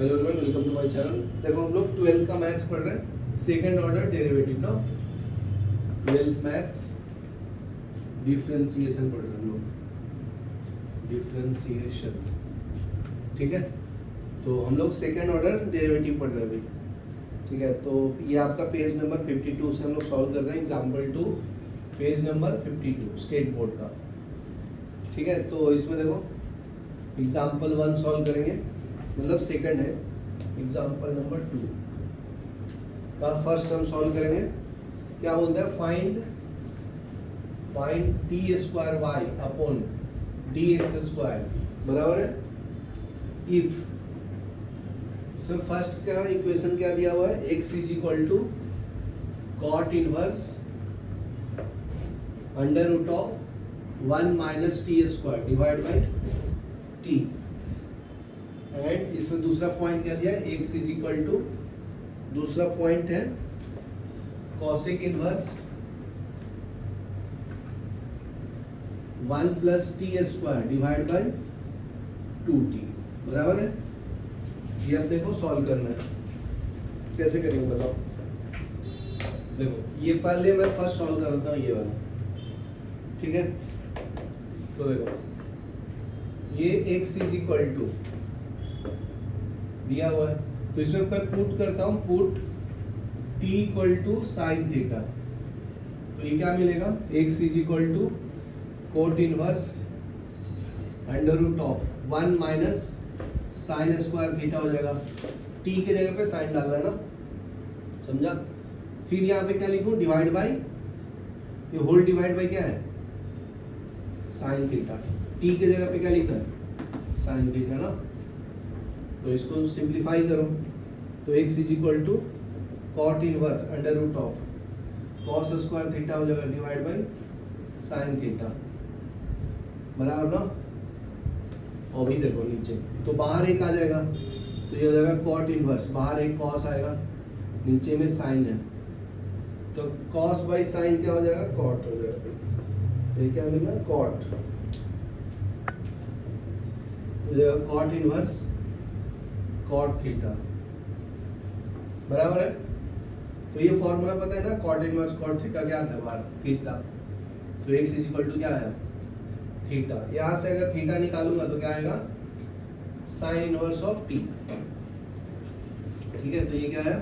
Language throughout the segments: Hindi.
Hello everyone, welcome to my channel. देखो हम लोग 12th का मैथ्स पढ़ रहे हैं, सेकंड ऑर्डर डेरिवेटिव ना। 12th मैथ्स डिफरेंशिएशन पढ़ रहे हैं हम लोग, डिफरेंशिएशन। ठीक है, तो हम लोग सेकंड ऑर्डर डेरिवेटिव पढ़ रहे हैं अभी। ठीक है, तो ये आपका पेज नंबर 52 से हम लोग सॉल्व कर रहे हैं example 2, page number 52 state board का। ठीक है, तो इसमें देखो एग्जाम्पल 1 सॉल्व करेंगे, मतलब सेकंड है। एग्जाम्पल नंबर 2 का फर्स्ट हम सॉल्व करेंगे। क्या बोलता है, find t square Y upon D x square बराबर है इफ। इसमें फर्स्ट का इक्वेशन क्या दिया हुआ है, x is equal to cot inverse under root of 1 minus t square divide by t. And इसमें दूसरा पॉइंट क्या दिया है, एक्स इज इक्वल टू, दूसरा पॉइंट है cosec inverse 1 plus t square divide by 2t बराबर है। ये अब देखो सॉल्व करना है, कैसे करेंगे बताओ। देखो ये पहले मैं फर्स्ट सॉल्व करता हूँ ये वाला। ठीक है, तो देखो ये x इज इक्वल टू दिया हुआ है, तो इसमें मैं पुट करता हूं, put t equal to sine theta. तो ये क्या मिलेगा, x is equal to cot inverse under root of 1 minus sine square theta हो जाएगा। t की जगह पे साइन डालना है ना, समझा। फिर यहाँ पे क्या लिखूं, डिवाइड बाई, ये होल डिवाइड बाई क्या है, साइन थीटा। t की जगह पे क्या लिखा है, साइन थीटा ना। तो इसको सिंप्लीफाई करो, तो x is equal to cot inverse under root of cos square theta हो जाएगा डिवाइड बाई साइन थीटा बराबर ना। और भी देखो नीचे, तो बाहर एक आ जाएगा, तो ये हो जाएगा कॉट इनवर्स, बाहर एक कॉस आएगा, नीचे में साइन है, तो कॉस बाई साइन क्या हो जाएगा, कॉट हो जाएगा। तो ये क्या मिलेगा, कॉट हो जाएगा, कॉट इनवर्स कॉट थीटा बराबर है। तो ये फॉर्मूला पता है ना, कॉट इनवर्स कॉट थीटा क्या आता है, बाहर थीटा। तो x इज इक्वल टू क्या है, थीटा। यहां से अगर थीटा निकालूंगा तो क्या आएगा, साइन इनवर्स ऑफ t। ठीक है, तो ये क्या है,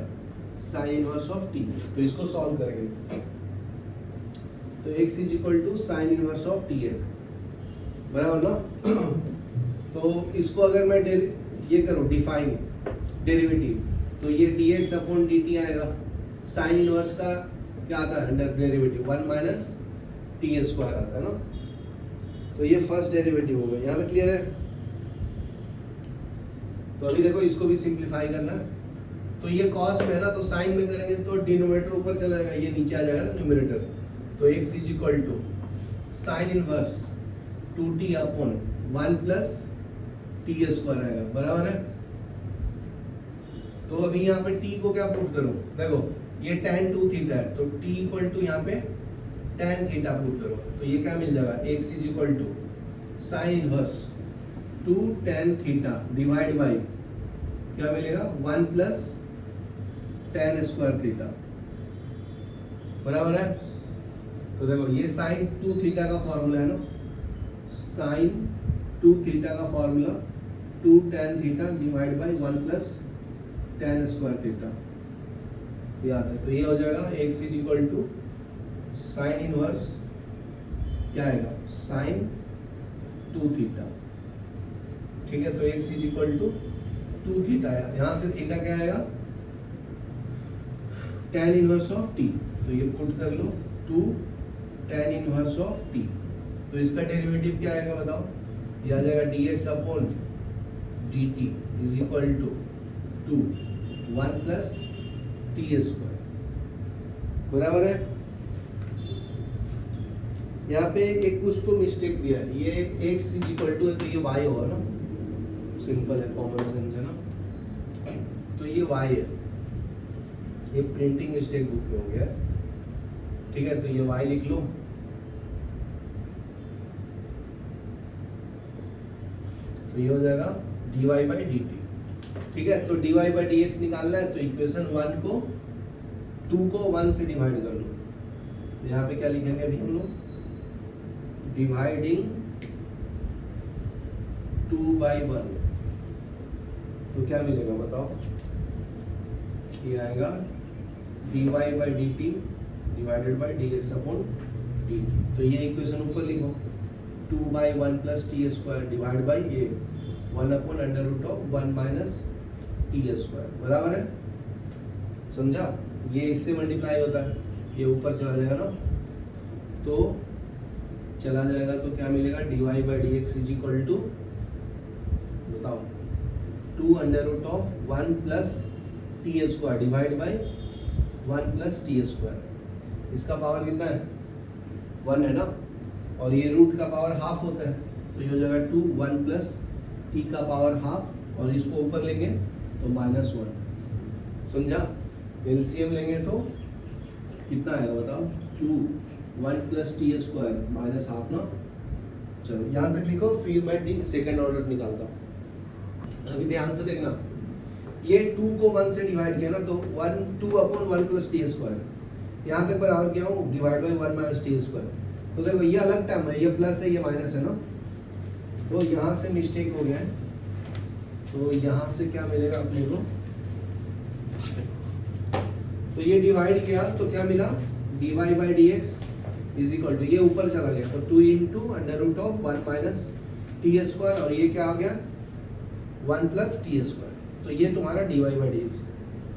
साइन इनवर्स ऑफ t। तो इसको सॉल्व करेंगे, तो x is equal to sine inverse of t है बराबर ना। तो इसको अगर मैं ये करो डिफाइन डेरिवेटिव, तो ये dx अपॉन dt आएगा। साइन इनवर्स का क्या आता है, under derivative 1 minus t square आता है ना। तो ये फर्स्ट डेरिवेटिव हो गया, यहाँ तक क्लियर है। तो अभी देखो इसको भी सिंप्लीफाई करना है, तो ये कॉस में है ना, तो साइन में करेंगे तो डिनोमिनेटर ऊपर चला जाएगा, ये नीचे आ जाएगा ना न्यूमरेटर। तो x is equal to sine inverse 2t upon 1 plus t square आएगा बराबर है। तो अभी यहाँ पे t को क्या पुट करूं, देखो ये tan 2 थीटा है, तो t इक्वल टू यहाँ पे tan थीटा पुट करो, तो ये क्या मिल जाएगा, x is equal to sine inverse 2 tan theta divide by क्या मिलेगा, 1 प्लस tan स्क्वायर थीटा बराबर है। तो देखो ये साइन 2 थीटा का फॉर्मूला है ना, साइन 2 थीटा का formula 2 tan theta divide by 1 plus tan square theta याद है। तो ये हो जाएगा x is equal to sine inverse क्या आएगा, साइन 2 थीटा। ठीक है, तो x is equal to 2 theta आया, यहाँ से थीटा क्या आएगा, tan इनवर्स ऑफ t। तो ये पुट कर लो 2 tan इनवर्स ऑफ t। तो इसका डेरिवेटिव क्या आएगा बताओ, ये आ जाएगा dx अपॉन dt is equal to 2 1 plus t square बराबर है। यहाँ पे एक कुछ तो मिस्टेक दिया है, ये x इज इक्वल टू है तो ये y होगा ना, सिंपल है, कॉमन सेंस है ना। तो ये y है, ये प्रिंटिंग मिस्टेक बुक में हो गया। ठीक है, तो ये y लिख लो, तो ये हो जाएगा dy बाई dt। ठीक है, तो dy बाई डी एक्स निकालना है, तो इक्वेशन 1 को 2 को 1 से डिवाइड कर लो। तो यहाँ पे क्या लिखेंगे अभी हम लोग, डिवाइडिंग 2 बाई 1, तो क्या मिलेगा बताओ, ये आएगा dy by d t divided by D x upon d t. तो ये इक्वेशन ऊपर लिखो, 2 by 1 plus t square divide by ये 1 upon under root of 1 minus t square, बराबर है, समझा। ये इससे मल्टीप्लाई होता है, ये ऊपर चला जाएगा ना, तो चला जाएगा तो क्या मिलेगा, dy by D x is equal to, बताओ, 2 under root of 1 plus t square divide by 1 plus t square. इसका पावर कितना है, 1 है ना, और ये रूट का पावर हाफ होता है, तो ये हो जाएगा 2 1 प्लस टी का पावर हाफ, और इसको ऊपर लेंगे तो -1, समझा। एलसीएम लेंगे तो कितना आएगा बताओ, 2 1 plus t square minus half ना। चलो यहाँ तक लिखो, फिर मैं सेकेंड ऑर्डर निकालता हूँ। अभी ध्यान से देखना, ये 2 को 1 से डिवाइड किया ना, तो 2 अपॉन 1 प्लस टी स्क्वायर, यहाँ तक बराबर क्या हूँ, divide by 1 minus t square. तो देखो ये अलग टर्म है, ये प्लस है ये माइनस है ना, तो यहाँ से मिस्टेक हो गया है, तो यहाँ से क्या मिलेगा अपने को, तो ये डिवाइड किया तो क्या मिला, dy by D x is equal to, ये ऊपर चला गया तो 2 into under root of 1 minus t square, और ये क्या आ गया 1 प्लस टी स्क्वायर, तो ये तुम्हारा dy बाई डी एक्स,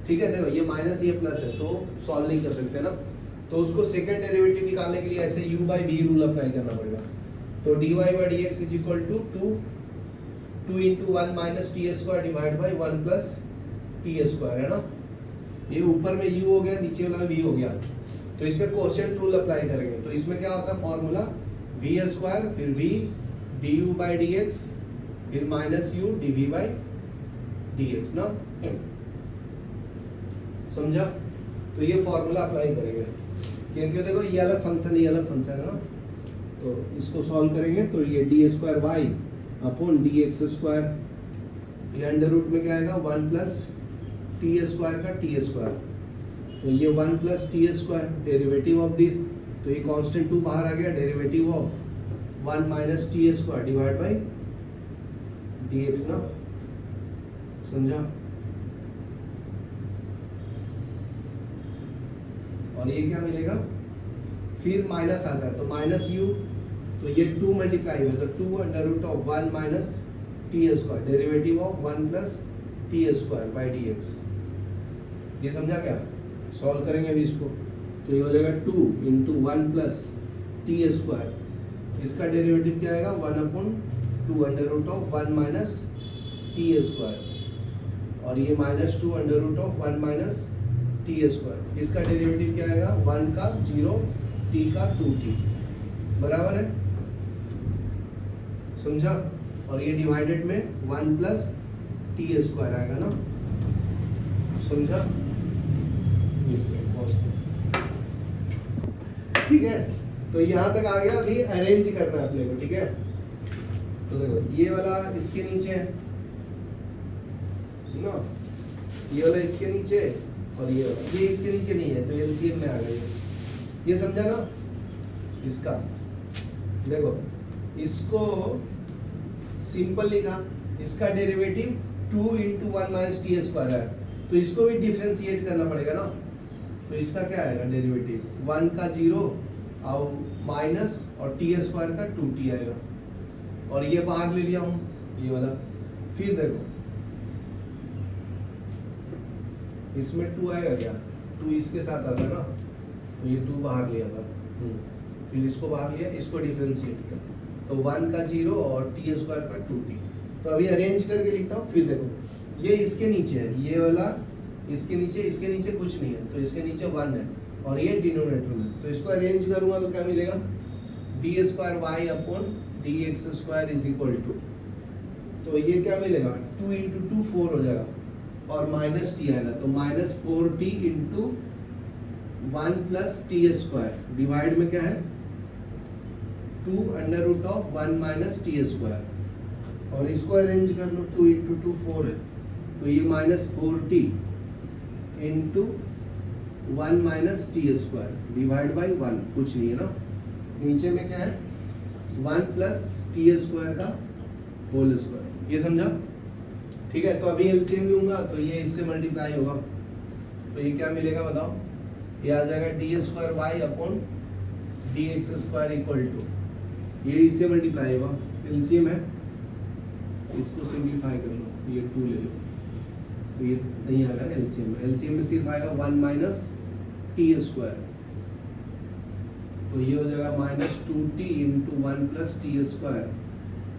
ठीक है। देखो ये माइनस ये प्लस है, तो सॉल्व नहीं कर सकते ना, तो उसको सेकंड डेरिवेटिव निकालने के लिए ऐसे u by v rule apply करना पड़ेगा। तो dy by D x is equal to 2 into 1 minus t square divide by 1 plus t square, है ना, ये ऊपर में u हो गया, नीचे वाला v हो गया, तो इसमें कोशेंट रूल अप्लाई करेंगे। तो इसमें क्या होता है फॉर्मूला, v स्क्वायर फिर v du by D X फिर minus u dv by D x ना, समझा। तो ये फॉर्मूला अप्लाई करेंगे, क्योंकि देखो ये अलग फंक्शन ये अलग फंक्शन है ना, तो इसको सॉल्व करेंगे तो ये d square Y upon D x square, ये अंडर रूट में क्या आएगा 1 प्लस टी स्क्वायर का टी स्क्वायर, तो ये 1 plus t square derivative of this, तो ये कांस्टेंट 2 बाहर आ गया, derivative of 1 minus t square divide by D x ना, समझा। और ये क्या मिलेगा, फिर माइनस आता है तो माइनस u, तो ये 2 मल्टीप्लाई हुआ तो 2 under root of 1 minus t square derivative of 1 plus t square by D x, ये समझा क्या। सॉल्व करेंगे अभी इसको, तो ये हो जाएगा 2 इंटू 1 प्लस टी स्क्वायर, इसका डेरिवेटिव क्या आएगा 1 upon 2 under root of 1 minus t square, और ये -2 under root of 1 minus t square, इसका डेरिवेटिव क्या आएगा 1 का 0 t का 2t, बराबर है, समझा। और ये डिवाइडेड में 1 प्लस टी स्क्वायर आएगा ना, समझा, ठीक है। तो यहाँ तक आ गया, अभी अरेंज करना है अपने को, ठीक है। तो देखो ये वाला इसके नीचे है ना, ये वाला इसके नीचे, और ये इसके नीचे नहीं है, तो एलसीएम में आ गया, ये समझा ना। इसका देखो, इसको सिंपल लिखा, इसका derivative 2 into 1 minus t square है, तो इसको भी डिफरेंशिएट करना पड़ेगा ना, तो इसका क्या आएगा डेरिवेटिव 1 का 0 और माइनस और टी स्क्वायर का 2t आएगा, और ये बाहर ले लिया हूँ ये वाला। फिर देखो इसमें 2 आएगा क्या, 2 इसके साथ आता है ना, तो ये 2 बाहर लिया था, फिर इसको बाहर लिया, इसको डिफरेंशिएट किया, तो 1 का 0 और टी स्क्वायर का 2t। तो अभी अरेंज करके लिखता हूँ। फिर देखो ये इसके नीचे है, ये वाला इसके नीचे कुछ नहीं है, तो इसके नीचे 1 है, और ये डिनोमिनेटर में, तो इसको अरेंज करूंगा तो क्या मिलेगा, d square Y upon D x square is equal to, तो ये क्या मिलेगा 2 इंटू 2 4 हो जाएगा, और माइनस टी आएगा, तो minus 4t into 1 plus t square divide में क्या है 2 under root of 1 minus t square, और इसको अरेंज कर लो, 2 इंटू 2 4 है, तो ये -4t into 1 minus t square divide by 1, कुछ नहीं है ना, नीचे में क्या है 1 प्लस टी स्क्वायर का होल स्क्वायर, ये समझा? ठीक है, तो अभी एलसीएम लूंगा तो ये इससे मल्टीप्लाई होगा, तो ये क्या मिलेगा बताओ, ये आ जाएगा d square Y upon D x square equal to, ये इससे मल्टीप्लाई होगा, एलसीएम है, इसको सिंप्लीफाई कर लो, ये 2 ले लो, तो ये नहीं आएगा ना एलसीएम में, एलसीएम में सिर्फ आएगा 1 माइनस टी स्क्वायर, तो ये हो जाएगा -2t into 1 plus t square,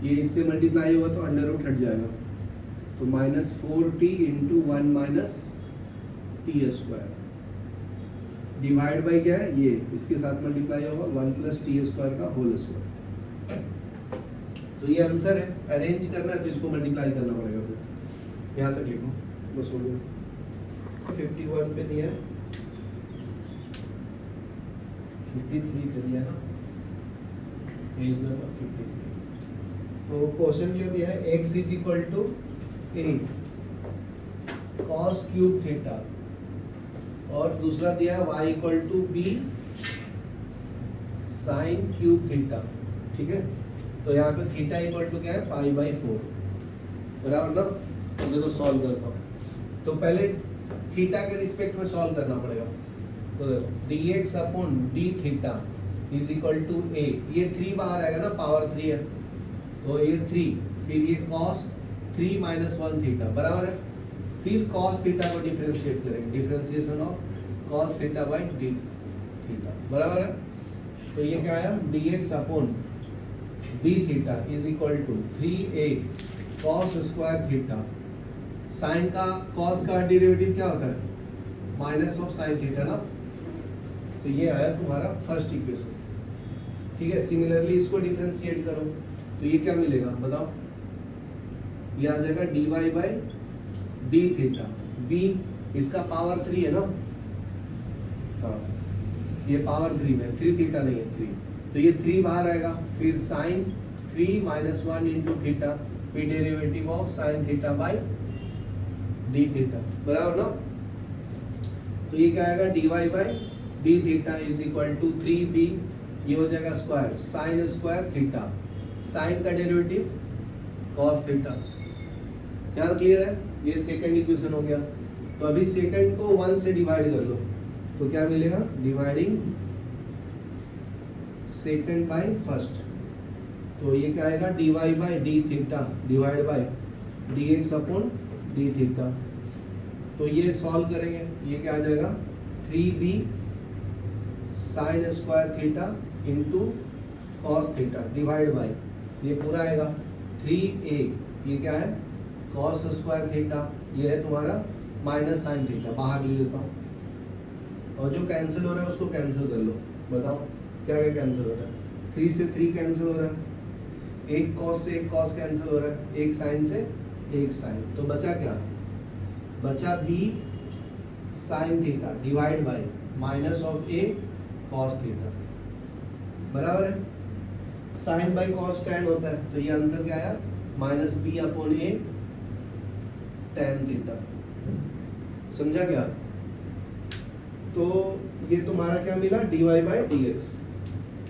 ये इससे मल्टीप्लाई होगा तो अंडर रूट हट जाएगा, तो -4t into 1 minus t square divide by क्या है, ये इसके साथ मल्टीप्लाई होगा 1 प्लस टी स्क्वायर का होल स्क्वायर, तो ये आंसर है। अरेंज करना है तो इसको मल्टीप्लाई करना पड़ेगा, फिर यहाँ तक लिखो बस हो गया। 51 पे दिया है, 53 पे दिया ना, पेज नंबर 53। तो क्वेश्चन क्या दिया है, x is equal to a cos cube theta, और दूसरा दिया है y equal to b sin cube theta, ठीक है। तो यहाँ पे थीटा इक्वल टू क्या है, π/4, बराबर ना। तो देखो सॉल्व करता हूँ, तो पहले थीटा के रिस्पेक्ट में सॉल्व करना पड़ेगा, तो dx upon d theta is equal to a, ये 3 बाहर आएगा ना, पावर 3 है, तो ये 3, फिर ये cos 3 माइनस 1 थीटा, बराबर है। फिर cos थीटा को डिफरेंशिएट करेंगे, differentiation of cos theta by d theta, बराबर है। तो ये क्या आया, dx upon d theta is equal to 3a cos square theta, sine का cos का डेरिवेटिव क्या होता है, माइनस ऑफ साइन थीटा ना, तो ये आया तुम्हारा फर्स्ट इक्वेशन, ठीक है। सिमिलरली इसको डिफरेंशिएट करो तो ये क्या मिलेगा बताओ, ये आ जाएगा dy by d theta, b इसका पावर 3 है ना, हाँ ये पावर 3 में, 3 थीटा नहीं है 3, तो ये 3 बाहर आएगा, फिर साइन 3 माइनस 1 इंटू थीटा, फिर derivative of sine theta by d theta, बराबर ना। तो ये क्या आएगा, dy by d theta is equal to 3b, ये हो जाएगा square sine square theta, sine का डेरिवेटिव cos थीटा, यहाँ क्लियर है। ये सेकंड इक्वेशन हो गया। तो अभी सेकंड को 1 से डिवाइड कर लो, तो क्या मिलेगा, डिवाइडिंग सेकंड बाय फर्स्ट, तो ये क्या आएगा, dy by d theta divide by dx upon d theta. तो ये सॉल्व करेंगे, ये क्या आ जाएगा, 3b sign square theta into cos theta divide by, ये पूरा आएगा 3a, ये क्या है कॉस स्क्वायर थीटा, ये है तुम्हारा माइनस साइन थीटा, बाहर ले लेता हूँ, और जो कैंसिल हो रहा है उसको कैंसिल कर लो, बताओ क्या क्या कैंसिल हो रहा है, 3 से 3 कैंसिल हो रहा है, एक कॉस से एक कॉस कैंसिल हो रहा है, एक साइन से एक साइन, तो बचा क्या, बचा b sine theta divide by minus of a cos theta, बराबर है। साइन बाई कॉस tan होता है, तो ये आंसर क्या आया, minus b upon a tan theta, समझा क्या। तो ये तुम्हारा क्या मिला, dy बाई dx,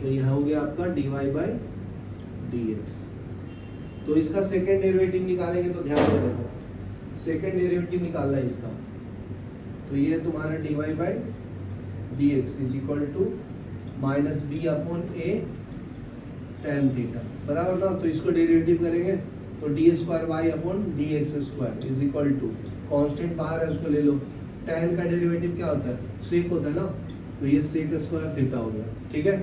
तो यह हो गया आपका dy बाई dx। तो इसका सेकेंड डेरिवेटिव निकालेंगे, तो ध्यान से देखो, सेकेंड डेरिवेटिव निकालना है इसका, तो ये तुम्हारा dy by dx is equal to minus b upon a tan theta, बराबर ना। तो इसको डेरिवेटिव करेंगे तो d square Y upon D x square is equal to, constant बाहर है उसको ले लो, tan का डेरिवेटिव क्या होता है, सेक होता है ना, तो ये सेक स्क्वायर थीटा हो गया, ठीक है।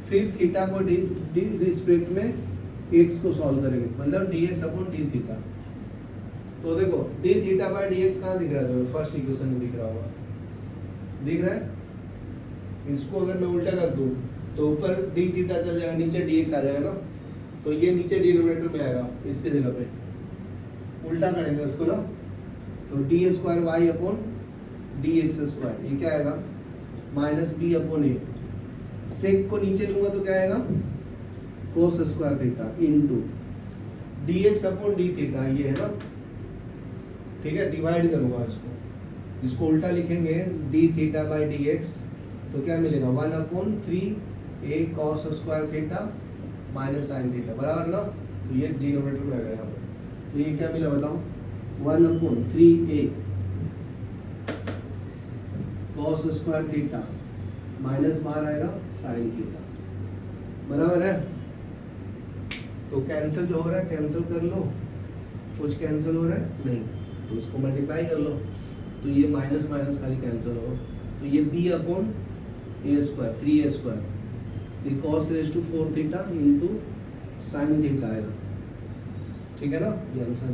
फिर थीटा को डी रिस्पेक्ट में x को सॉल्व करेंगे, मतलब dx अपॉन डी थीटा। तो देखो डी थीटा बाय dx कहाँ दिख रहा है, तुम्हें फर्स्ट इक्वेशन में दिख रहा होगा, दिख रहा है। इसको अगर मैं उल्टा कर दूं तो ऊपर डी थीटा चल जाएगा, नीचे dx आ जाएगा ना, तो ये नीचे डिनोमिनेटर में आएगा, इसके जगह पे उल्टा करेंगे उसको ना, तो d square Y upon D x square, ये क्या आएगा, minus b upon a, sec को नीचे लूंगा तो क्या आएगा, cos square theta into d x upon d theta, ये है ना, ठीक है, डिवाइड करूंगा इसको उल्टा लिखेंगे D theta by D x, तो क्या मिलेगा 1/3 a cos square theta minus sine theta, बराबर ना। तो ये डिनोमिनेटर में आ गया यहाँ पर, तो ये क्या मिला बताओ 1/3 a cos square theta minus बाहर आएगा साइन थीटा, बराबर है। तो कैंसिल जो हो रहा है कैंसिल कर लो, कुछ कैंसिल हो रहा है नहीं, तो इसको मल्टीप्लाई कर लो, तो ये माइनस माइनस खाली कैंसिल होगा, तो ये b upon a square 3a square, ये cos raise to 4 theta into sine theta आएगा, ठीक है ना। ये आंसर है,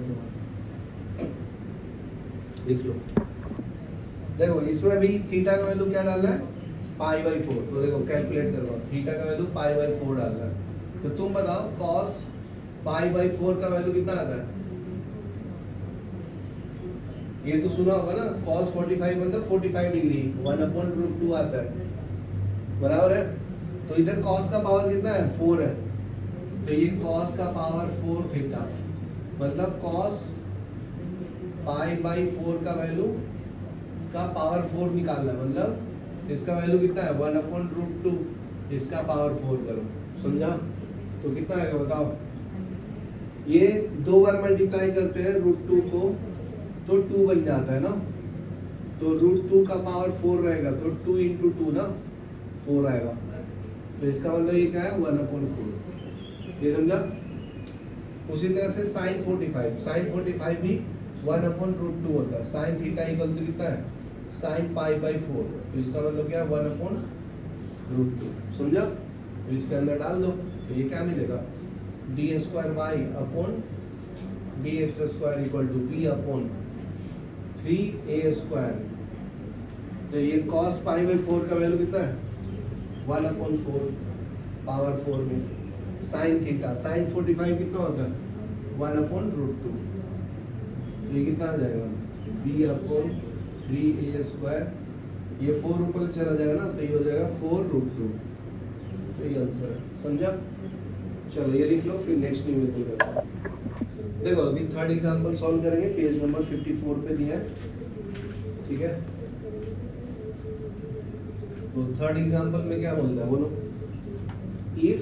लिख लो। देखो इसमें भी थीटा का वैल्यू क्या डालना है π/4, तो देखो कैलकुलेट करो, थीटा का वैल्यू π/4 डालना है, तो तुम बताओ cos π/4 का वैल्यू कितना आता है। ये तो सुना होगा ना, cos 45 मतलब 45 डिग्री 1/√2 आता है, बराबर है। तो इधर cos का पावर कितना है 4 है, तो ये cos का पावर 4 थीटा, मतलब cos π/4 का वैल्यू का पावर 4 निकालना है, मतलब इसका वैल्यू कितना है 1/√2, इसका पावर 4 करो, समझा। तो कितना आएगा बताओ, ये 2 बार मल्टीप्लाई करते हैं √2 को तो 2 बन जाता है ना, तो √2 का पावर 4 रहेगा, तो 2 इंटू 2 ना 4 आएगा, तो इसका मतलब ये क्या है 1/4, ये समझा। उसी तरह से sin 45 भी 1/√2 होता है, sin थीटा इक्वल टू कितना है sin π/4, तो इसका मतलब क्या है 1/√2, समझा। तो इसके अंदर डाल दो, तो ये क्या मिलेगा d² upon dx² equal to b upon 3a square, तो ये cos π/4 का वैल्यू कितना है 1/4 पावर 4 में, sin थीटा sin 45 कितना होता है 1/√2, तो ये कितना आ जाएगा b अपॉन 3a स्क्वायर, ये 4 ऊपर चला जाएगा ना, तो ये हो जाएगा 4√2, तो ये आंसर है, समझा। चलो ये लिख लो, फिर नेक्स्ट न्यूमेरिकल करते हैं। देखो अभी थर्ड एग्जांपल सॉल्व करेंगे, पेज नंबर 54 पे दिया है, ठीक है। तो थर्ड एग्जांपल में क्या बोलता है बोलो, if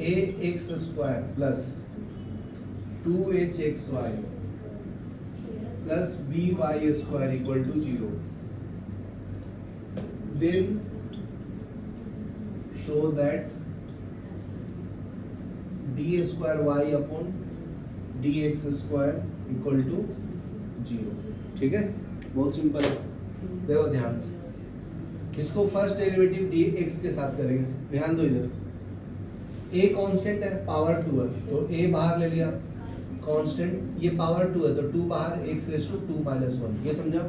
ax² plus 2hxy plus by² equal to 0, then show that d² upon dx² equal to 0, ठीक है, बहुत सिंपल है। देखो ध्यान से, इसको फर्स्ट डेरिवेटिव dx के साथ करेंगे, ध्यान दो इधर, a कांस्टेंट है पावर 2 है, तो a बाहर ले लिया कांस्टेंट, ये पावर 2 है तो 2 बाहर x रेज़ टू 2 माइनस 1, ये समझा।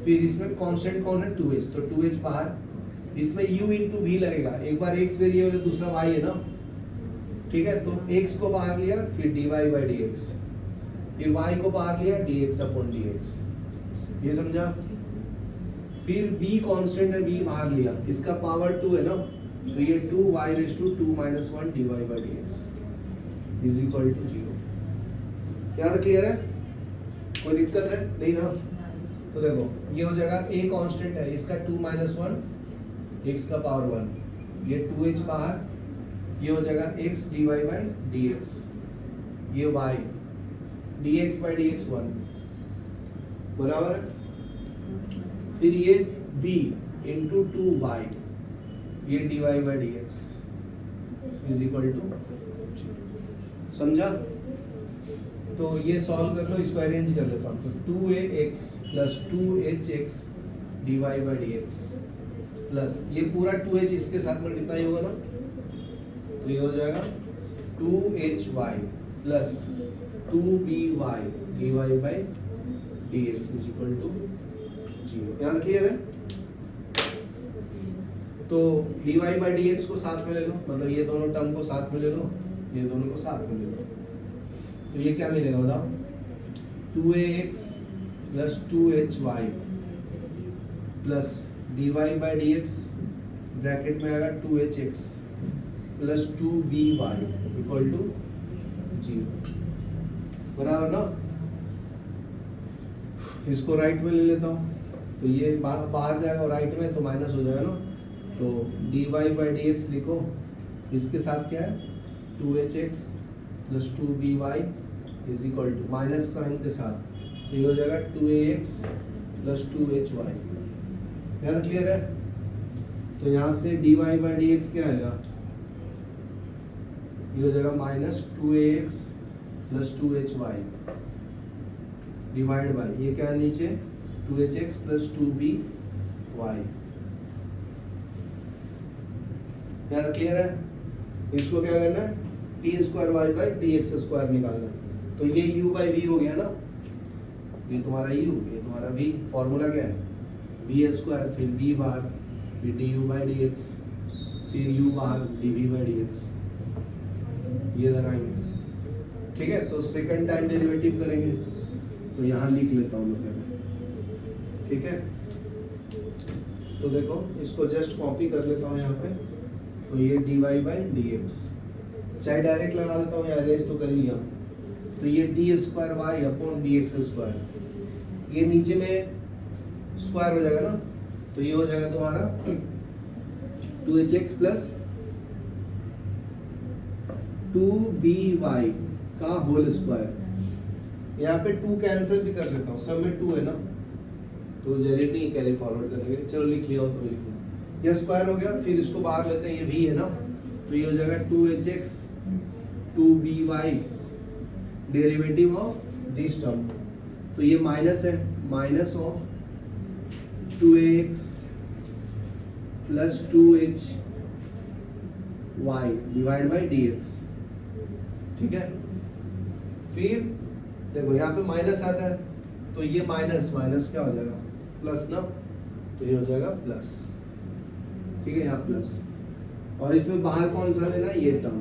फिर इसमें कांस्टेंट कौन है 2h, तो 2h बाहर, इसमें u इंटू v लगेगा, एक बार x वेरिएबल है दूसरा y है ना, ठीक है। तो x को बाहर लिया, फिर dy बाई dx, फिर y को बाहर लिया dx अपॉन dx, ये समझा। फिर b कांस्टेंट है, b बाहर लिया, इसका पावर 2 है ना, तो ये 2y raise to 2 minus 1 dy by dx is equal to 0। यहाँ तक क्लियर है, कोई दिक्कत है नहीं ना। तो देखो ये हो जाएगा a कांस्टेंट है, इसका 2 माइनस 1 x का पावर 1, ये 2h बाहर, ये हो जाएगा x dy बाई dx, ये y dx बाई dx 1, बराबर है। फिर ये b इंटू 2y, ये dy by dx is equal to, समझा। तो ये सॉल्व कर लो, इसको अरेंज कर लेता हूँ, तो 2ax plus 2hx dy by dx plus ये पूरा 2h इसके साथ मल्टीप्लाई होगा ना, तो ये हो जाएगा 2hy plus 2by dy by dx is equal to 0। यहाँ तक क्लियर है। तो dy बाई dx को साथ में ले लो, मतलब ये दोनों टर्म को साथ में ले लो, ये दोनों को साथ में ले लो, तो ये क्या मिलेगा बताओ 2ax plus 2hy plus dy by dx bracket में आएगा 2hx plus 2by equal to 0, बराबर ना। इसको राइट में ले लेता हूँ, तो ये बाहर जाएगा और राइट में तो माइनस हो जाएगा ना, तो dy बाई डी एक्स लिखो, इसके साथ क्या है 2hx plus 2by is equal to minus sign के साथ ये हो जाएगा 2ax प्लस 2hy। यहाँ तक क्लियर है? तो यहाँ से dy बाई डी एक्स क्या आएगा, ये हो जाएगा minus 2ax plus 2hy divide by ये क्या है नीचे 2hx प्लस 2by। यहाँ तक क्लियर है? इसको क्या करना है t square y by D x square निकालना है, तो ये u बाई वी हो गया ना, ये तुम्हारा u, ये तुम्हारा v, फॉर्मूला क्या है v स्क्वायर, फिर v बाहर, फिर du बाई डी एक्स, फिर u बाहर dv बाई डी एक्स, ये लगाएंगे। ठीक है, तो सेकंड टाइम डेरिवेटिव करेंगे, तो यहाँ लिख लेता हूँ मैं पहले। ठीक है, तो देखो इसको जस्ट कॉपी कर लेता हूँ यहाँ पे, तो ये dy बाई डी एक्स, चाहे डायरेक्ट लगा देता हूँ या अरेंज तो कर लिया, तो ये d square Y upon D x square, ये नीचे में स्क्वायर हो जाएगा ना, तो ये हो जाएगा तुम्हारा 2hx प्लस 2by का होल स्क्वायर। यहाँ पे 2 कैंसिल भी कर सकता हूँ, सब में 2 है ना, तो जरूरत नहीं कैरी फॉरवर्ड करने की, चलो लिख लिया हो तो लिख लो, ये स्क्वायर हो गया। फिर इसको बाहर लेते हैं, ये v है ना, तो ये हो जाएगा 2hx 2by derivative of this term, तो ये माइनस है, minus of 2ax plus 2hy divide by dx। ठीक है, फिर देखो यहाँ पे माइनस आता है, तो ये माइनस माइनस क्या हो जाएगा प्लस ना, तो ये हो जाएगा प्लस। ठीक है, यहाँ प्लस, और इसमें बाहर कौन सा लेना है, ये टर्म,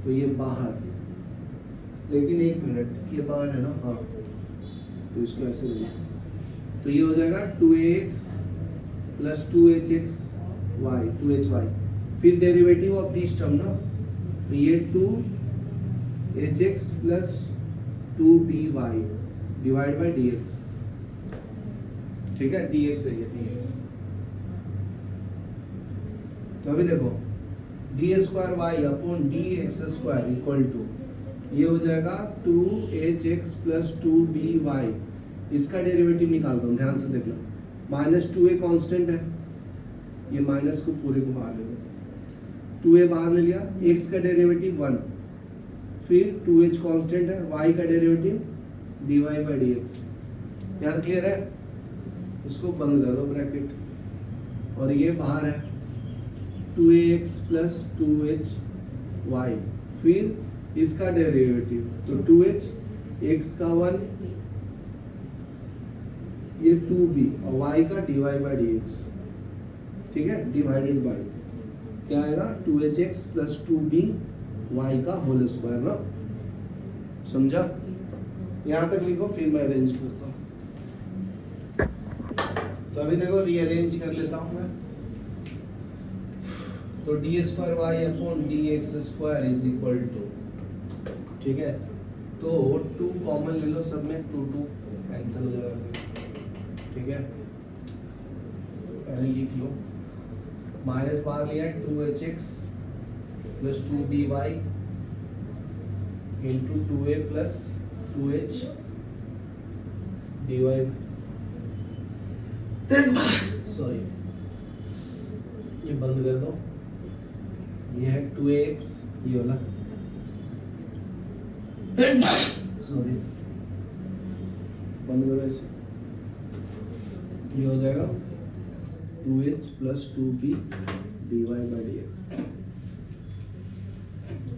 तो ये बाहर, लेकिन एक मिनट ये बाहर है ना, हाँ, तो इसको ऐसे लेना, तो ये हो जाएगा 2ax plus 2hx y 2hy, फिर डेरिवेटिव ऑफ दिस टर्म ना, तो ये 2hx plus 2by divide by dx। ठीक है, dx है ये dx। तो अभी देखो d square Y upon D x square equal to ये हो जाएगा 2hx प्लस 2by, इसका डेरिवेटिव निकालता हूँ, ध्यान से देखना, माइनस 2a कांस्टेंट है, ये माइनस को पूरे को बाहर ले लो, 2a बाहर ले लिया, x का डेरिवेटिव 1, फिर 2h कांस्टेंट है, y का डेरिवेटिव dy बाई dx। यहाँ तक क्लियर है? इसको बंद कर दो ब्रैकेट, और ये बाहर है 2ax प्लस 2hy, फिर इसका डेरिवेटिव, तो 2h, x का 1, ये 2b और y का dy बाई dx। ठीक है, डिवाइडेड बाई क्या आएगा 2hx प्लस 2b y का होल स्क्वायर ना, समझा? यहाँ तक लिखो, फिर मैं अरेंज करता हूँ। तो अभी देखो रीअरेंज कर लेता हूँ मैं, तो d square Y upon D x square is equal to, ठीक है, तो 2 कॉमन ले लो, सब में 2 2 कैंसिल हो जाएगा। ठीक है, पहले लिख लो, माइनस बाहर लिया 2hx plus 2by into 2a plus 2h dy, sorry ये बंद कर दो, ये है 2ax, ये वाला, सॉरी बंद करो इसे, ये हो जाएगा 2h plus 2b dy by dx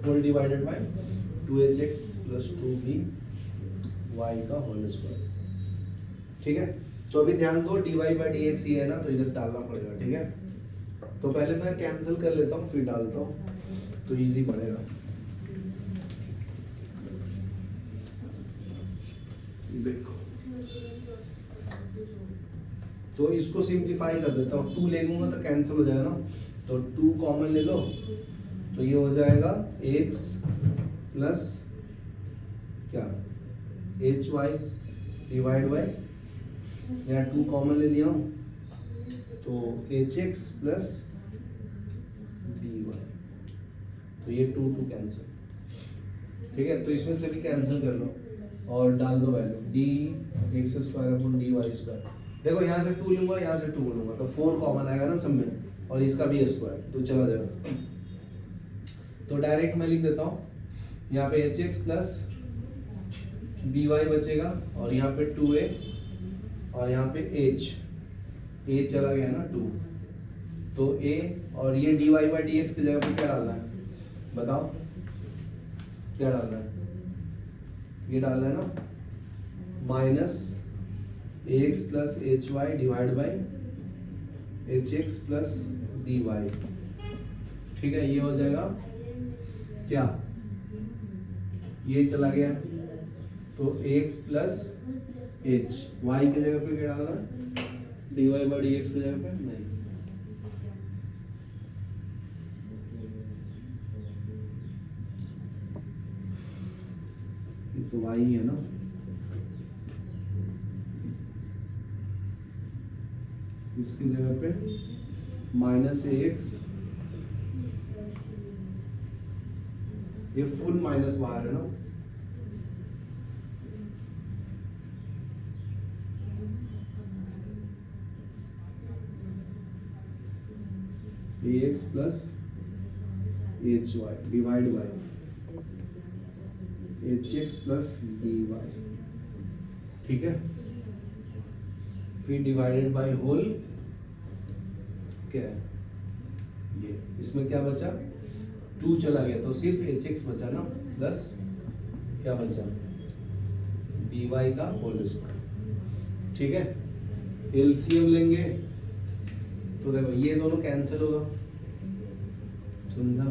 whole divided by 2hx plus 2b y का होल स्क्वायर। ठीक है, तो अभी ध्यान दो dy बाई dx ये है ना, तो इधर डालना पड़ेगा। ठीक है, तो पहले मैं कैंसिल कर लेता हूँ, फिर डालता हूँ, तो इजी पड़ेगा। देखो, तो इसको सिंप्लीफाई कर देता हूँ, 2 ले लूंगा तो कैंसिल हो जाएगा ना, तो 2 कॉमन ले लो, तो तो ये हो जाएगा x प्लस क्या एच वाई डिवाइड बाई, यहाँ 2 कॉमन ले लिया हूँ तो h x plus b y, तो ये 2 2 कैंसिल, ठीक है। तो इसमें से भी कैंसिल कर लो और डाल दो value d x square upon d y square. देखो यहाँ से 2 लूंगा, यहाँ से 2 लूंगा तो 4 कॉमन आएगा ना सब में, और इसका भी स्क्वायर तो चला जाएगा। तो डायरेक्ट मैं लिख देता हूँ, यहाँ पे h x plus b y बचेगा और यहाँ पे 2a और यहाँ पे h, a चला गया ना 2, तो a और ये dy बाई डी एक्स की जगह पे क्या डालना है बताओ, क्या डालना है, ये डालना है ना minus ax plus h y divide by h x plus d y, ठीक है। ये हो जाएगा क्या, ये चला गया तो x प्लस एच, वाई की जगह पे क्या डालना है d Y by D x की जगह पे नहीं, ये तो y है ना, इसकी जगह पे माइनस एक्स, ये फुल माइनस बाहर है ना, ax plus h y divide by h x plus d y, ठीक है। फिर डिवाइडेड बाई होल क्या है ये, इसमें क्या बचा 2 चला गया तो सिर्फ एच एक्स बचा ना, प्लस क्या बचा डी वाई का होल स्क्वायर, ठीक है। एलसीएम लेंगे तो देखो ये दोनों कैंसिल होगा, समझा,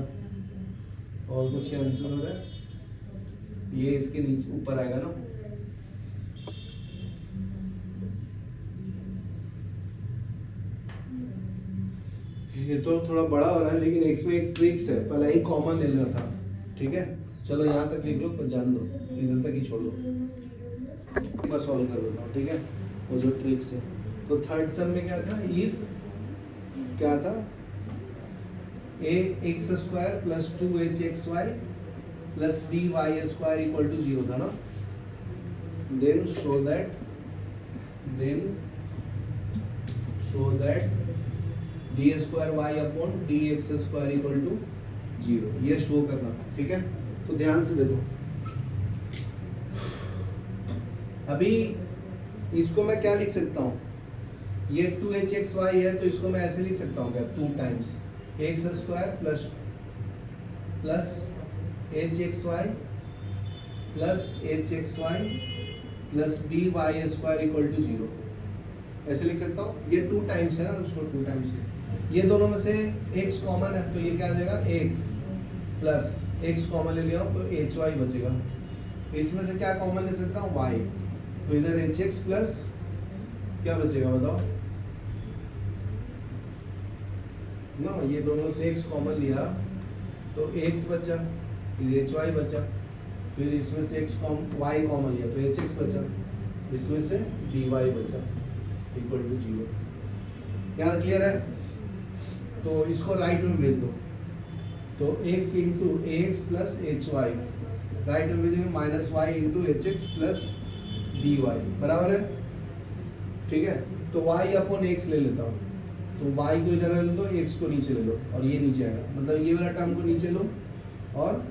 और कुछ कैंसिल हो रहा है, ये इसके नीचे ऊपर आएगा ना, ये तो थोड़ा बड़ा हो रहा है लेकिन इसमें एक ट्रिक्स है, पहले ही कॉमन ले लेना था, ठीक है। चलो यहाँ तक लिख लो, पर जान दो इधर तक ही छोड़ दो, बस सॉल्व कर देता हूँ, ठीक है। वो जो ट्रिक्स है, तो थर्ड सम में क्या था, इफ क्या था a x square plus 2hxy plus by square equal to 0 था ना, then show that d square Y upon D x square equal to 0, ये शो करना था, ठीक है। तो ध्यान से देखो, अभी इसको मैं क्या लिख सकता हूँ, ये 2hxy है तो इसको मैं ऐसे लिख सकता हूँ क्या, 2 times x square plus hxy plus hxy plus by square equal to 0, ऐसे लिख सकता हूँ। ये 2 टाइम्स है ना, उसको 2 टाइम्स, ये दोनों में से x कॉमन है तो ये क्या आ जाएगा x प्लस x कॉमन ले लिया हूँ तो hy बचेगा, इसमें से क्या कॉमन ले सकता हूँ y, तो इधर hx प्लस क्या बचेगा बताओ ना, ये दोनों से x कॉमन लिया तो x बचा, फिर hy बचा, फिर इसमें से y कॉमन लिया तो hx बचा, इसमें से dy बचा इक्वल टू 0। यहाँ क्लियर है, तो इसको राइट में भेज दो, तो x into ax plus hy, right में भेजेंगे minus y into hx plus dy, बराबर है, ठीक है। तो y अपॉन x ले लेता हूँ, तो y को इधर ले लो, x को नीचे ले लो और ये नीचे आएगा, मतलब ये वाला टर्म को नीचे लो और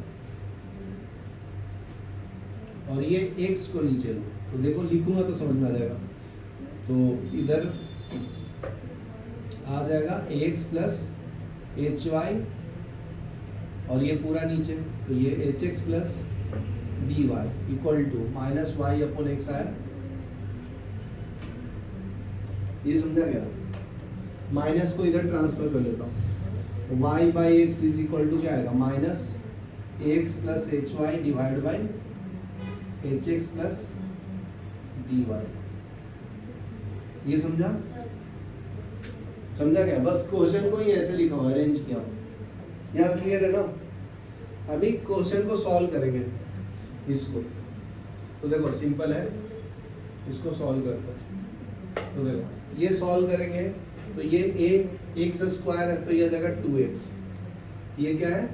ये x को नीचे लो, तो देखो लिखूंगा तो समझ में आ जाएगा, तो इधर आ जाएगा ax प्लस hy और ये पूरा नीचे, तो ये hx plus dy equal to minus y upon x आया, ये समझा गया। माइनस को इधर ट्रांसफर कर लेता हूँ, y by x is equal to क्या आएगा, minus x plus h y divide by h x plus d y, ये समझा गया। बस क्वेश्चन को ही ऐसे लिखा हुआ, अरेंज किया, यहाँ क्लियर है ना। अभी क्वेश्चन को सॉल्व करेंगे इसको। तो देखो सिंपल है, इसको सॉल्व करते हैं। तो देखो ये सॉल्व करेंगे तो ये a x स्क्वायर है तो ये आ जाएगा 2x, ये क्या है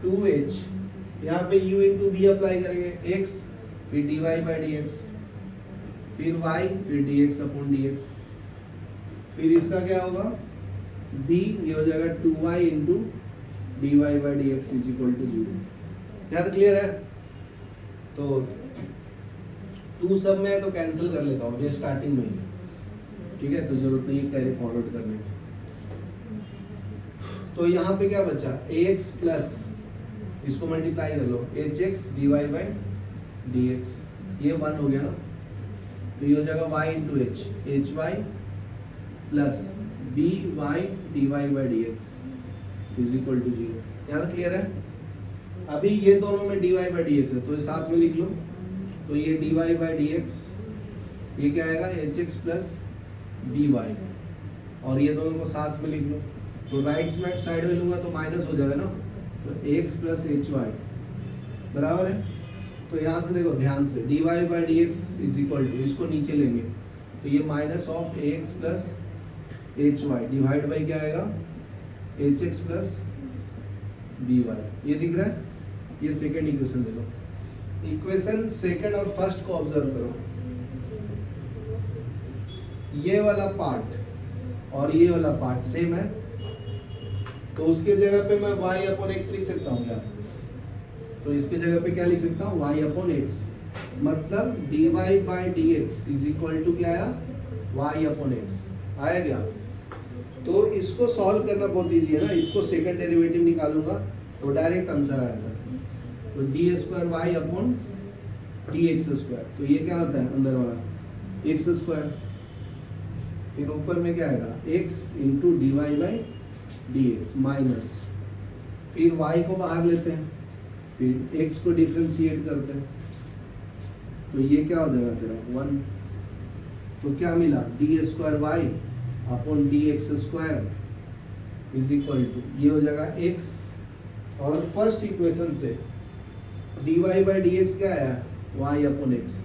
2h, यहाँ पे u इंटू बी अप्लाई करेंगे, x फिर dy बाई dx, फिर y फिर dx अपॉन dx, फिर इसका क्या होगा b, ये हो जाएगा 2y into dy by dx is equal to 0। यहाँ तक क्लियर है? तो 2 सब में है तो कैंसिल कर लेता हूँ, ये स्टार्टिंग में ही, ठीक है, तो जरूरत नहीं कैरी फॉरवर्ड करने की। तो यहाँ पे क्या बचा ax प्लस इसको मल्टीप्लाई कर लो hx dy बाई dx, ये 1 हो गया ना, तो ये हो जाएगा y into h, hy plus by dy by dx is equal to 0। यहाँ तक क्लियर है? अभी ये दोनों में dy बाई dx है तो ये साथ में लिख लो, तो ये dy बाई dx ये क्या आएगा hx प्लस by, और ये दोनों को साथ में लिख लो, तो राइट साइड में लूंगा तो माइनस हो जाएगा ना, तो x प्लस hy बराबर है। तो यहाँ से देखो ध्यान से dy by dx is equal to, इसको नीचे लेंगे तो ये minus of ax plus hy divide by क्या आएगा hx प्लस by, ये दिख रहा है? ये सेकंड इक्वेशन ले लो। इक्वेशन सेकंड और फर्स्ट को ऑब्जर्व करो, ये वाला पार्ट और ये वाला पार्ट सेम है, तो उसके जगह पे मैं y अपॉन x लिख सकता हूँ क्या? तो इसके जगह पे क्या लिख सकता हूँ y अपॉन x, मतलब dy by dx is equal to क्या आया y अपॉन x आया क्या? तो इसको सॉल्व करना बहुत इजी है ना, इसको सेकंड डेरिवेटिव निकालूंगा तो डायरेक्ट आंसर आएगा, तो d square Y upon D x square, तो ये क्या होता है अंदर वाला एक्स स्क्वायर, फिर ऊपर में क्या आएगा x into D Y by D x minus, फिर y को बाहर लेते हैं, फिर x को डिफ्रेंशिएट करते हैं, तो ये क्या हो जाएगा तेरा 1, तो क्या मिला d square Y upon D x square is equal to, ये हो जाएगा x, और फर्स्ट इक्वेशन से dy बाई डी एक्स क्या आया y अपॉन एक्स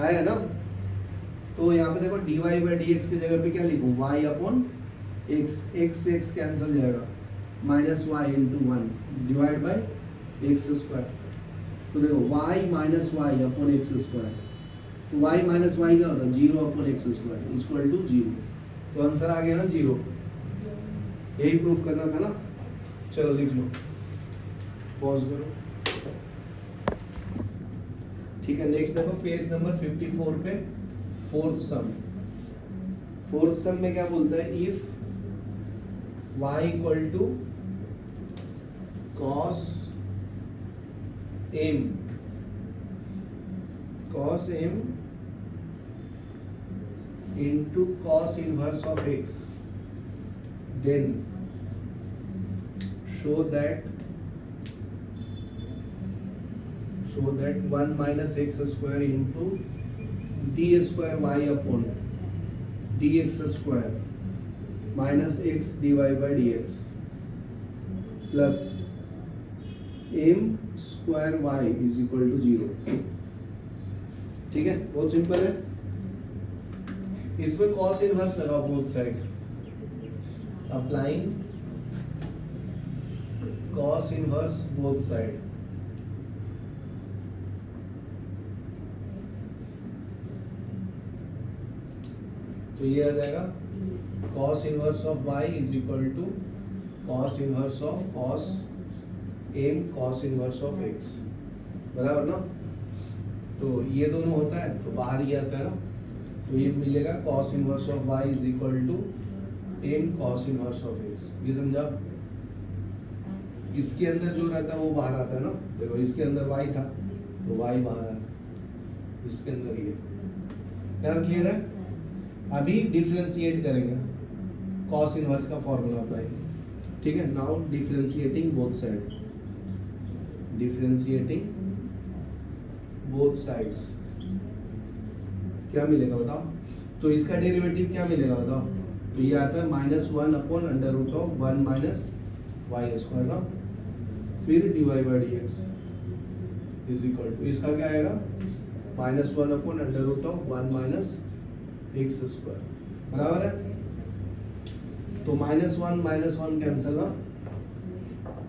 आया ना, तो यहाँ पे देखो dy बाई डी एक्स की जगह पे क्या लिखूँ y अपॉन x, x से x कैंसिल जाएगा, minus y into 1 divide by x square, तो देखो y minus y upon x square, तो y माइनस वाई क्या होता है 0 upon x square equal to 0, तो आंसर आ गया ना 0, यही प्रूफ करना था ना। चलो लिख लो, पॉज करो, ठीक है। नेक्स्ट देखो पेज नंबर 54 पे फोर्थ सम में क्या बोलता है, if y equal to cos m into cos inverse of x, then show that 1 minus x square into d square y upon dx square minus x dy by dx plus m square y is equal to 0। ठीक है, बहुत सिंपल है। इसमें cos इनवर्स लगाओ both side, applying cos inverse both side, तो ये आ जाएगा cos inverse of y is equal to cos inverse of cos m cos inverse of x, बराबर ना। तो ये दोनों होता है तो बाहर ये आता है ना, तो ये मिलेगा cos inverse of y is equal to m cos inverse of x, ये समझा। इसके अंदर जो रहता है वो बाहर आता है ना, देखो इसके अंदर y था तो y बाहर आया, इसके अंदर ये, यार क्लियर है। अभी डिफरेंशिएट करेंगे, cos इनवर्स का फॉर्मूला अप्लाई, ठीक है। Now differentiating both side, differentiating both sides क्या मिलेगा बताओ, तो इसका डेरिवेटिव क्या मिलेगा बताओ, तो ये आता है -1 upon under root of 1 minus Y square ना, फिर dy by D x is equal to, इसका क्या आएगा -1 upon under root of 1 minus x square, बराबर है। तो -1 कैंसिल ना,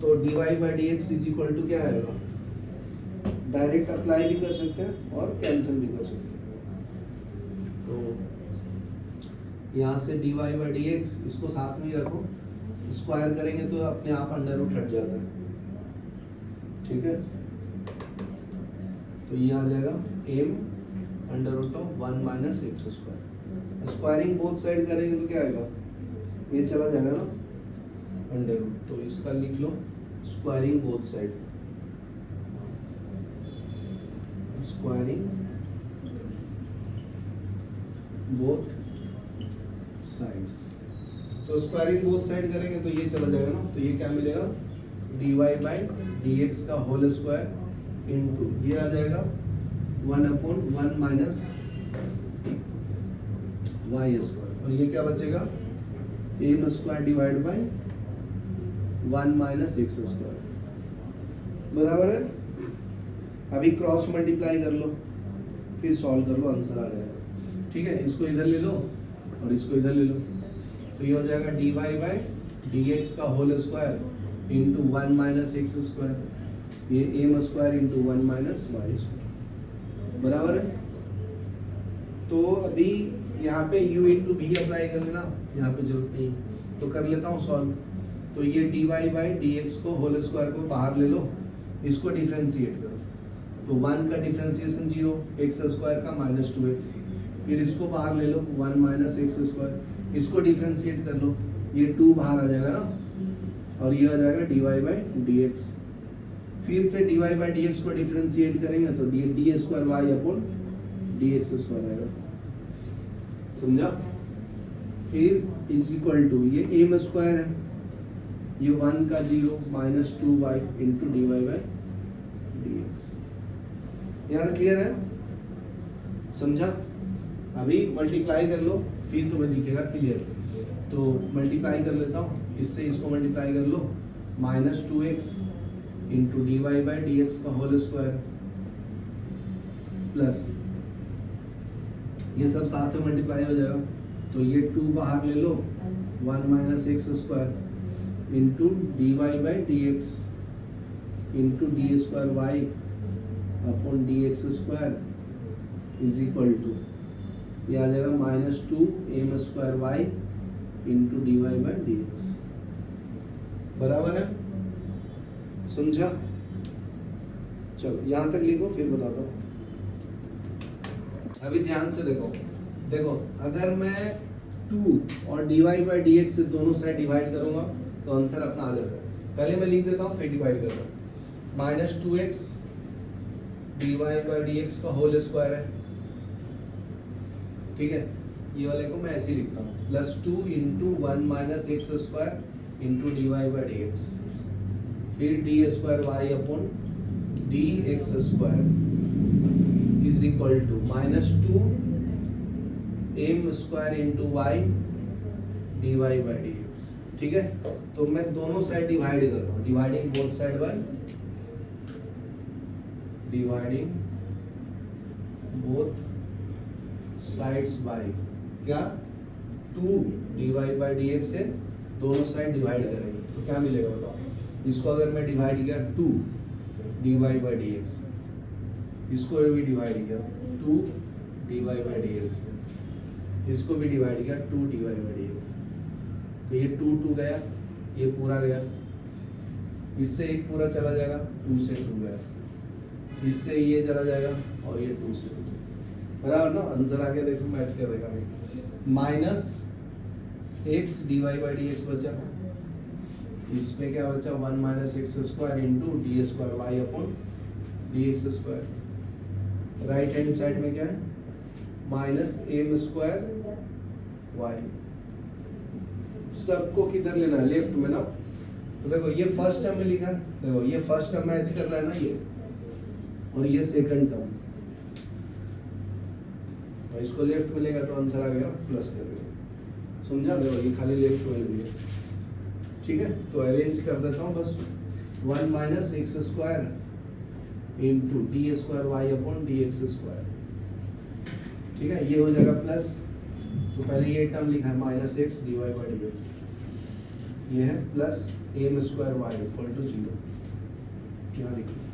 तो dy by D x is equal to क्या आएगा, डायरेक्ट अप्लाई भी कर सकते हैं और कैंसिल भी कर सकते हैं। तो यहाँ से dy बाई डी एक्स, इसको साथ में ही रखो, स्क्वायर करेंगे तो अपने आप अंडर रूट हट जाता है, ठीक है। तो ये आ जाएगा m under root of 1 minus x square, squaring both side करेंगे तो क्या आएगा, ये चला जाएगा ना अंडर रूट, तो इसका लिख लो squaring both side, squaring both sides. तो स्क्वायरिंग बोथ साइड करेंगे तो ये चला जाएगा ना, तो ये क्या मिलेगा, dy बाई डी एक्स का होल स्क्वायर इनटू ये आ जाएगा 1 अपॉन 1 माइनस वाई स्क्वायर, और ये क्या बचेगा, m square divide by 1 minus x square, बराबर है। अभी क्रॉस मल्टीप्लाई कर लो, फिर सॉल्व कर लो, आंसर आ जाएगा, ठीक है। इसको इधर ले लो और इसको इधर ले लो, तो ये हो जाएगा dy बाई डी एक्स का whole square into 1 minus x square, ये M square into 1 minus Y square, बराबर है। तो अभी यहाँ पे u इंटू भी अप्लाई कर लेना, यहाँ पे जरूरत नहीं, तो कर लेता हूँ सॉल्व। तो ये dy बाई डी एक्स को होल स्क्वायर को बाहर ले लो, इसको डिफ्रेंशिएट करो, तो 1 का डिफ्रेंशिएशन 0, एक्स स्क्वायर का -2x, फिर इसको बाहर ले लो 1 माइनस एक्स स्क्वायर, इसको डिफ्रेंशिएट कर लो, ये 2 बाहर आ जाएगा ना, और ये आ जाएगा dy बाई डी एक्स, फिर से dy बाई डी एक्स को डिफ्रेंशिएट करेंगे तो d square Y upon D x square आएगा, समझा। फिर इज इक्वल टू ये एम स्क्वायर है, ये 1 का 0 -2y into dy by D x, यहाँ तक क्लियर है, समझा। अभी मल्टीप्लाई कर लो, फिर तुम्हें दिखेगा क्लियर। तो मल्टीप्लाई कर लेता हूँ, इससे इसको मल्टीप्लाई कर लो, -2x into dy by D X का होल स्क्वायर प्लस ये सब साथ में मल्टीप्लाई हो जाएगा, तो ये 2 बाहर ले लो, 1 minus x square into dy by D x into d square Y upon D x square is equal to ये आ जाएगा -2 M square y into D Y by D x, बराबर है, समझा। चलो यहाँ तक लिखो, फिर बताता हूँ। अभी ध्यान से देखो, देखो अगर मैं 2 और dy बाई डी एक्स से दोनों साइड डिवाइड करूंगा तो आंसर अपना आ जाएगा। पहले मैं लिख देता हूँ, फिर डिवाइड करता हूँ। -2x dy by D X का होल स्क्वायर है, ठीक है, ये वाले को मैं ऐसे ही लिखता हूँ, +2 into 1 minus x square into D Y by D X, फिर D square Y upon D x square is equal to -2 M square into Y D Y by D X, ठीक है। तो मैं दोनों साइड डिवाइड कर रहा हूँ, dividing both side by dividing both sides by क्या 2 dy बाई डी एक्स से दोनों साइड डिवाइड करेंगे तो क्या मिलेगा बताओ। इसको अगर मैं डिवाइड किया 2 dy बाई डी एक्स, इसको भी डिवाइड किया 2 dy बाई डी एक्स, इसको भी डिवाइड किया 2 dy बाई डी एक्स, तो ये 2 गया, ये पूरा गया, इससे एक पूरा चला जाएगा, 2 से 2 गया, इससे ये चला जाएगा और ये 2 से 2, बराबर ना। आंसर आ गया, देखो मैच करेगा -x dy by D x बचा, इसमें क्या बचा 1 minus x square into d square Y upon D x square, right hand side में क्या है -m स्क्वायर वाई, सबको किधर लेना है लेफ्ट में ना। तो देखो ये फर्स्ट टर्म में लिखा है, देखो ये फर्स्ट टर्म मैच कर रहा है ना ये, और ये सेकंड टर्म, और इसको लेफ्ट में लेगा तो आंसर आ गया प्लस कर देगा, समझा। देखो ये खाली लेफ्ट में लिया, ठीक है। तो अरेंज कर देता हूँ बस, 1 minus x square into d square Y upon D x square, ठीक है। ये हो जाएगा प्लस, तो पहले ये टर्म लिखा है minus x d Y by D x, ये है plus m square y equal to 0, यहाँ लिखिए